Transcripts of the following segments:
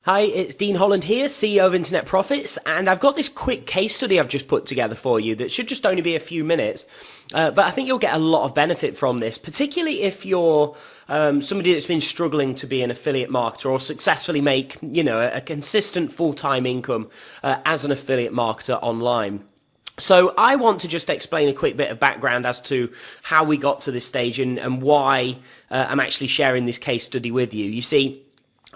Hi, it's Dean Holland here, CEO of Internet Profits, and I've got this quick case study I've just put together for you that should just only be a few minutes, but I think you'll get a lot of benefit from this, particularly if you're somebody that's been struggling to be an affiliate marketer or successfully make, a consistent full-time income as an affiliate marketer online. So I want to just explain a quick bit of background as to how we got to this stage and why I'm actually sharing this case study with you. You see,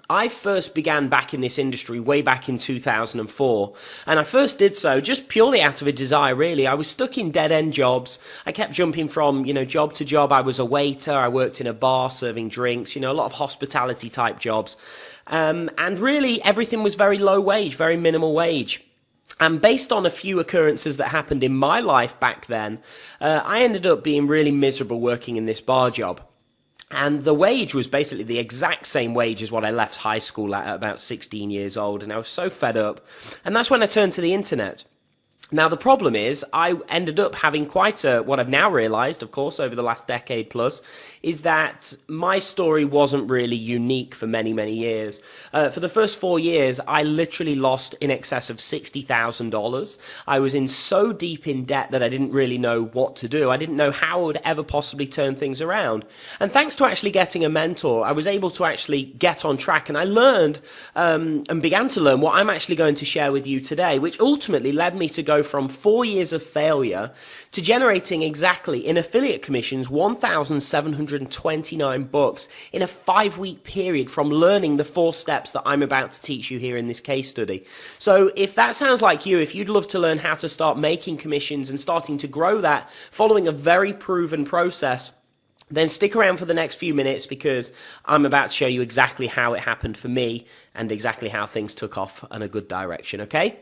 I first began back in this industry way back in 2004, and I first did so just purely out of a desire, really. I was stuck in dead-end jobs. I kept jumping from, job to job. I was a waiter. I worked in a bar serving drinks, a lot of hospitality type jobs. And really everything was very low wage, very minimal wage. And based on a few occurrences that happened in my life back then, I ended up being really miserable working in this bar job. And the wage was basically the exact same wage as what I left high school at about 16 years old. And I was so fed up. And that's when I turned to the internet. Now, the problem is I ended up having quite what I've now realized, of course, over the last decade plus, is that my story wasn't really unique for many, many years. For the first 4 years, I literally lost in excess of $60,000. I was in so deep in debt that I didn't really know what to do. I didn't know how I would ever possibly turn things around. And thanks to actually getting a mentor, I was able to actually get on track. And I learned and began to learn what I'm actually going to share with you today, which ultimately led me to go from 4 years of failure to generating exactly in affiliate commissions $1,729 in a 5-week period from learning the 4 steps that I'm about to teach you here in this case study. So if that sounds like you, if you'd love to learn how to start making commissions and starting to grow that following a very proven process, then stick around for the next few minutes because I'm about to show you exactly how it happened for me and exactly how things took off in a good direction, okay?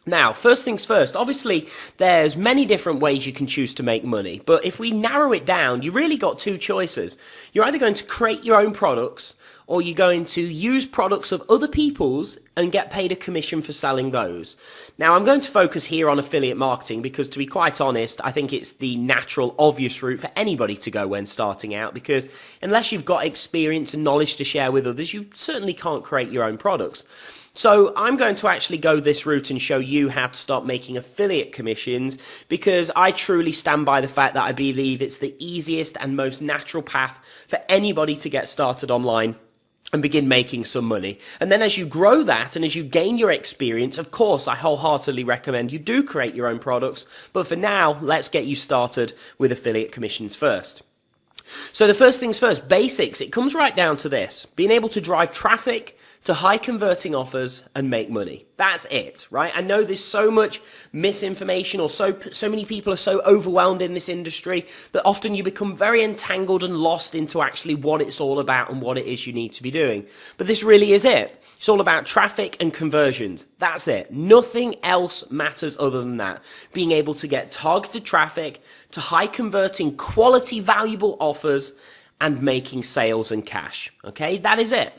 Now, first things first, obviously there's many different ways you can choose to make money, but if we narrow it down, you really got 2 choices. You're either going to create your own products or you're going to use products of other people's and get paid a commission for selling those. Now, I'm going to focus here on affiliate marketing because, to be quite honest, I think it's the natural, obvious route for anybody to go when starting out because unless you've got experience and knowledge to share with others, you certainly can't create your own products. So I'm going to actually go this route and show you how to start making affiliate commissions because I truly stand by the fact that I believe it's the easiest and most natural path for anybody to get started online and begin making some money. And then as you grow that and as you gain your experience, of course, I wholeheartedly recommend you do create your own products. But for now, let's get you started with affiliate commissions first. So the first things first, basics, it comes right down to this, being able to drive traffic to high converting offers and make money. That's it, right? I know there's so much misinformation or so many people are so overwhelmed in this industry that often you become very entangled and lost into actually what it's all about and what it is you need to be doing. But this really is it. It's all about traffic and conversions. That's it. Nothing else matters other than that. Being able to get targeted traffic to high converting quality valuable offers and making sales and cash. Okay, that is it.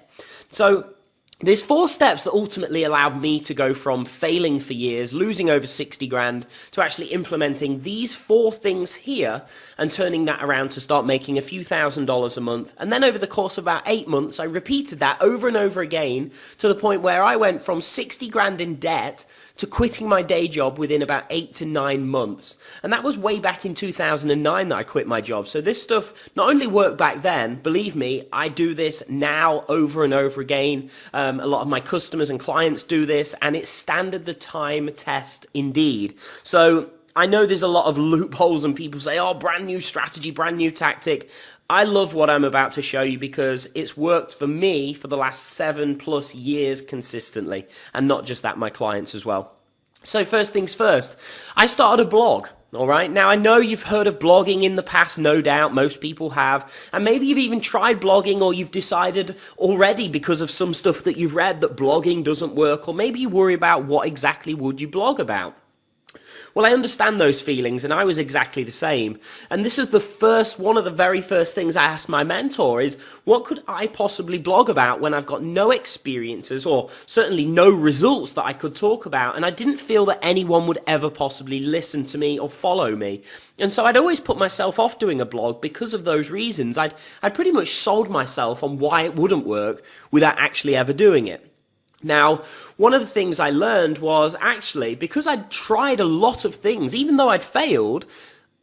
So there's 4 steps that ultimately allowed me to go from failing for years, losing over 60 grand, to actually implementing these 4 things here and turning that around to start making a few $1,000s a month. And then over the course of about 8 months, I repeated that over and over again to the point where I went from 60 grand in debt to quitting my day job within about 8 to 9 months. And that was way back in 2009 that I quit my job. So this stuff not only worked back then, believe me, I do this now over and over again. A lot of my customers and clients do this, and it's standard the time test indeed. So I know there's a lot of loopholes and people say, oh, brand new strategy, brand new tactic. I love what I'm about to show you because it's worked for me for the last 7+ years consistently, and not just that, my clients as well. So first things first, I started a blog. All right. Now, I know you've heard of blogging in the past, no doubt. Most people have. And maybe you've even tried blogging, or you've decided already because of some stuff that you've read that blogging doesn't work, or maybe you worry about what exactly would you blog about. Well, I understand those feelings, and I was exactly the same. And this is one of the very first things I asked my mentor is, what could I possibly blog about when I've got no experiences or certainly no results that I could talk about? And I didn't feel that anyone would ever possibly listen to me or follow me. And so I'd always put myself off doing a blog because of those reasons. I'd pretty much sold myself on why it wouldn't work without actually ever doing it. Now, one of the things I learned was actually, because I'd tried a lot of things, even though I'd failed,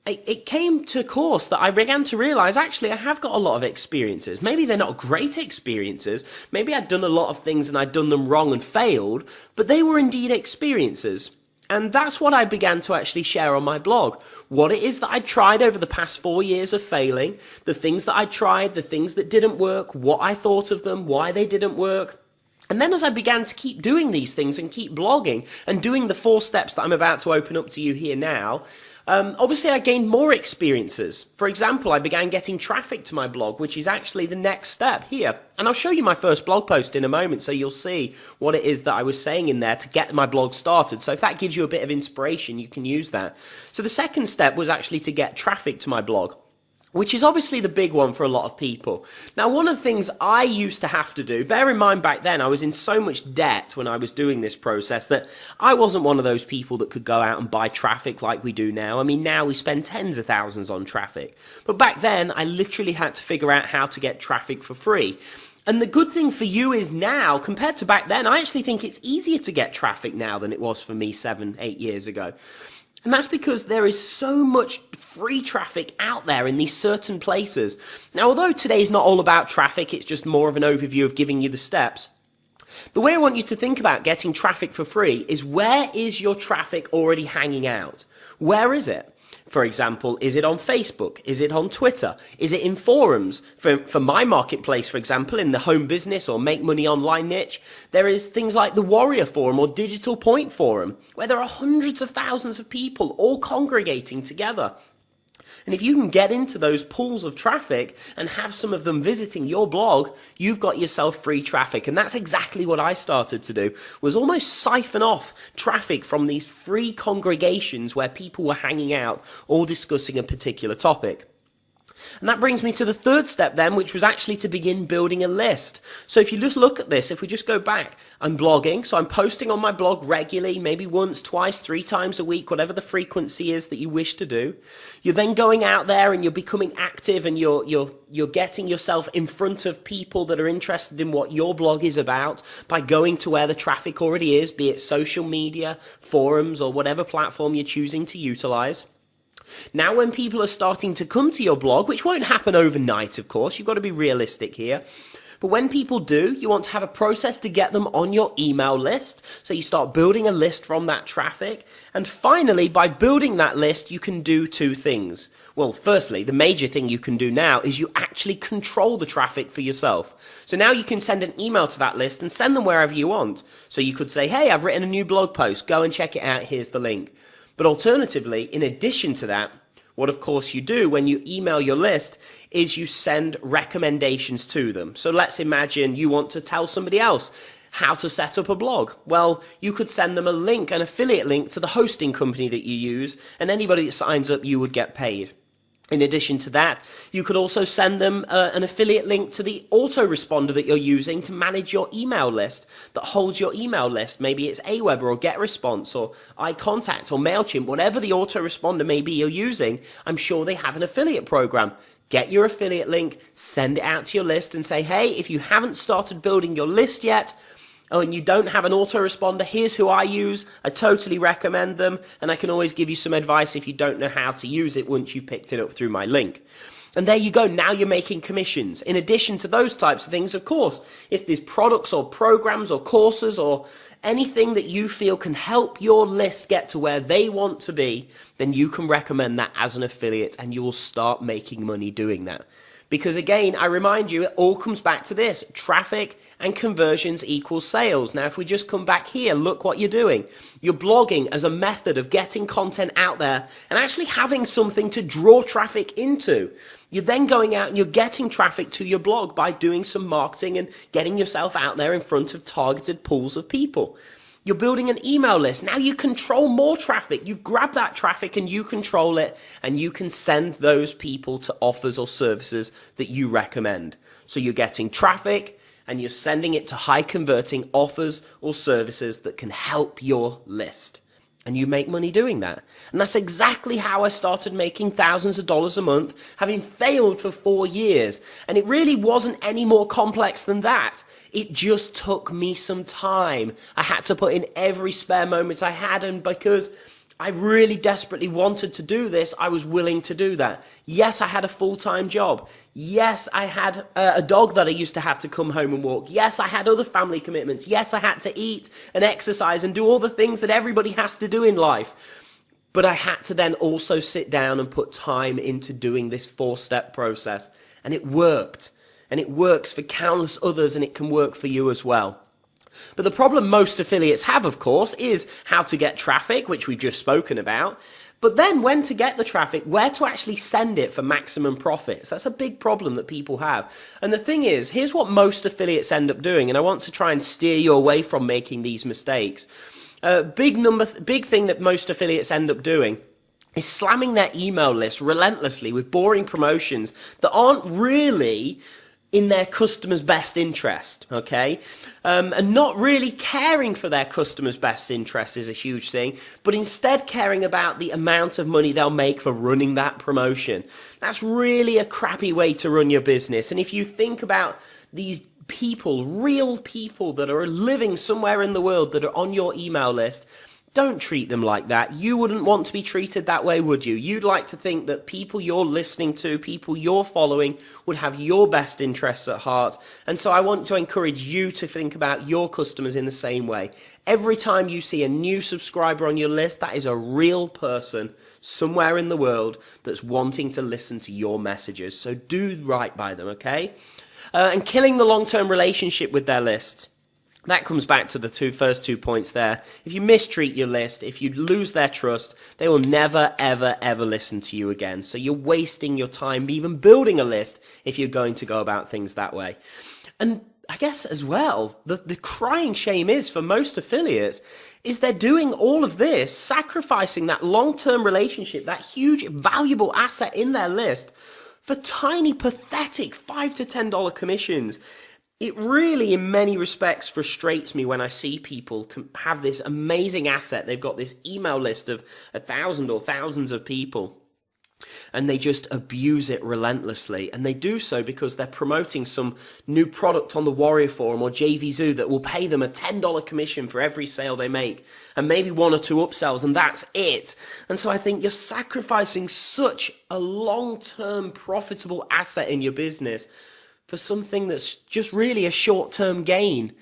it came to course that I began to realize, actually, I have got a lot of experiences. Maybe they're not great experiences. Maybe I'd done a lot of things and I'd done them wrong and failed, but they were indeed experiences. And that's what I began to actually share on my blog. What it is that I tried over the past 4 years of failing, the things that I tried, the things that didn't work, what I thought of them, why they didn't work. And then as I began to keep doing these things and keep blogging and doing the 4 steps that I'm about to open up to you here now, obviously I gained more experiences. For example, I began getting traffic to my blog, which is actually the next step here. And I'll show you my first blog post in a moment, so you'll see what it is that I was saying in there to get my blog started. So if that gives you a bit of inspiration, you can use that. So the second step was actually to get traffic to my blog, which is obviously the big one for a lot of people. Now, one of the things I used to have to do, bear in mind back then I was in so much debt when I was doing this process that I wasn't one of those people that could go out and buy traffic like we do now. I mean, now we spend tens of thousands on traffic. But back then, I literally had to figure out how to get traffic for free. And the good thing for you is now, compared to back then, I actually think it's easier to get traffic now than it was for me 7, 8 years ago. And that's because there is so much free traffic out there in these certain places. Now, although today is not all about traffic, it's just more of an overview of giving you the steps. The way I want you to think about getting traffic for free is, where is your traffic already hanging out? Where is it? For example, is it on Facebook? Is it on Twitter? Is it in forums? For my marketplace, for example, in the home business or make money online niche, there is things like the Warrior Forum or Digital Point Forum, where there are hundreds of thousands of people all congregating together. And if you can get into those pools of traffic and have some of them visiting your blog, you've got yourself free traffic. And that's exactly what I started to do, was almost siphon off traffic from these free congregations where people were hanging out, all discussing a particular topic. And that brings me to the third step then, which was actually to begin building a list. So if you just look at this, if we just go back, I'm blogging, so I'm posting on my blog regularly, maybe once, twice, 3 times a week, whatever the frequency is that you wish to do. You're then going out there and you're becoming active, and you're getting yourself in front of people that are interested in what your blog is about by going to where the traffic already is, be it social media, forums, or whatever platform you're choosing to utilize. Now, when people are starting to come to your blog, which won't happen overnight, of course, you've got to be realistic here. But when people do, you want to have a process to get them on your email list. So you start building a list from that traffic. And finally, by building that list, you can do 2 things. Well, firstly, the major thing you can do now is you actually control the traffic for yourself. So now you can send an email to that list and send them wherever you want. So you could say, hey, I've written a new blog post. Go and check it out. Here's the link. But alternatively, in addition to that, what of course you do when you email your list is you send recommendations to them. So let's imagine you want to tell somebody else how to set up a blog. Well, you could send them a link, an affiliate link to the hosting company that you use, and anybody that signs up, you would get paid. In addition to that, you could also send them an affiliate link to the autoresponder that you're using to manage your email list, that holds your email list. Maybe it's Aweber or GetResponse or iContact or MailChimp, whatever the autoresponder may be you're using. I'm sure they have an affiliate program. Get your affiliate link, send it out to your list and say, hey, if you haven't started building your list yet, and you don't have an autoresponder, here's who I use. I totally recommend them, and I can always give you some advice if you don't know how to use it once you picked it up through my link. And there you go, now you're making commissions. In addition to those types of things, of course, if there's products or programs or courses or anything that you feel can help your list get to where they want to be, then you can recommend that as an affiliate, and you will start making money doing that. Because again, I remind you, it all comes back to this. Traffic and conversions equals sales. Now, if we just come back here, look what you're doing. You're blogging as a method of getting content out there and actually having something to draw traffic into. You're then going out and you're getting traffic to your blog by doing some marketing and getting yourself out there in front of targeted pools of people. You're building an email list. Now you control more traffic. You've grabbed that traffic and you control it, and you can send those people to offers or services that you recommend. So you're getting traffic and you're sending it to high converting offers or services that can help your list. And you make money doing that. And that's exactly how I started making thousands of dollars a month, having failed for 4 years. And it really wasn't any more complex than that. It just took me some time. I had to put in every spare moment I had, and because I really desperately wanted to do this, I was willing to do that. Yes, I had a full-time job. Yes, I had a dog that I used to have to come home and walk. Yes, I had other family commitments. Yes, I had to eat and exercise and do all the things that everybody has to do in life. But I had to then also sit down and put time into doing this 4-step process. And it worked. And it works for countless others, and it can work for you as well. But the problem most affiliates have, of course, is how to get traffic, which we've just spoken about. But then when to get the traffic, where to actually send it for maximum profits. That's a big problem that people have. And the thing is, here's what most affiliates end up doing, and I want to try and steer you away from making these mistakes. Big thing that most affiliates end up doing is slamming their email list relentlessly with boring promotions that aren't really in their customers' best interest, okay? And not really caring for their customers' best interest is a huge thing, but instead caring about the amount of money they'll make for running that promotion. That's really a crappy way to run your business. And if you think about these people, real people that are living somewhere in the world that are on your email list, don't treat them like that. You wouldn't want to be treated that way, would you? You'd like to think that people you're listening to, people you're following, would have your best interests at heart. And so I want to encourage you to think about your customers in the same way. Every time you see a new subscriber on your list, that is a real person somewhere in the world that's wanting to listen to your messages. So do right by them, okay? And killing the long-term relationship with their list. That comes back to the first two points there. If you mistreat your list, if you lose their trust, they will never, ever, ever listen to you again. So you're wasting your time even building a list if you're going to go about things that way. And I guess as well, the crying shame is for most affiliates is they're doing all of this, sacrificing that long-term relationship, that huge valuable asset in their list for tiny, pathetic $5 to $10 commissions. It really, in many respects, frustrates me when I see people have this amazing asset. They've got this email list of 1,000 or thousands of people, and they just abuse it relentlessly. And they do so because they're promoting some new product on the Warrior Forum or JVZoo that will pay them a $10 commission for every sale they make, and maybe 1 or 2 upsells, and that's it. And so I think you're sacrificing such a long-term profitable asset in your business for something that's just really a short-term gain.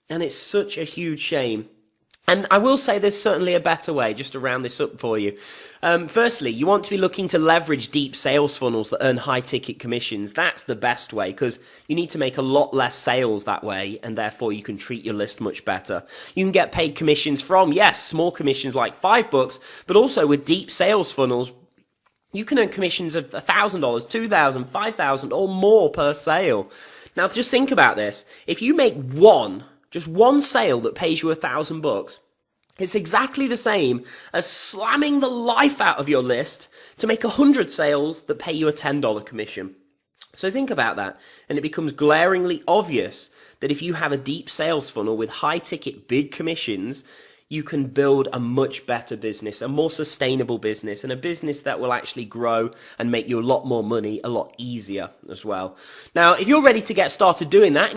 And it's such a huge shame. And I will say there's certainly a better way, just to round this up for you. Firstly, you want to be looking to leverage deep sales funnels that earn high-ticket commissions. That's the best way, because you need to make a lot less sales that way, and therefore you can treat your list much better. You can get paid commissions from, yes, small commissions like $5, but also with deep sales funnels, you can earn commissions of $1,000, $2,000, $5,000 or more per sale. Now just think about this. If you make just one sale that pays you $1,000, it's exactly the same as slamming the life out of your list to make 100 sales that pay you a $10 commission. So think about that, and it becomes glaringly obvious that if you have a deep sales funnel with high ticket, big commissions, you can build a much better business, a more sustainable business, and a business that will actually grow and make you a lot more money a lot easier as well. Now, if you're ready to get started doing that,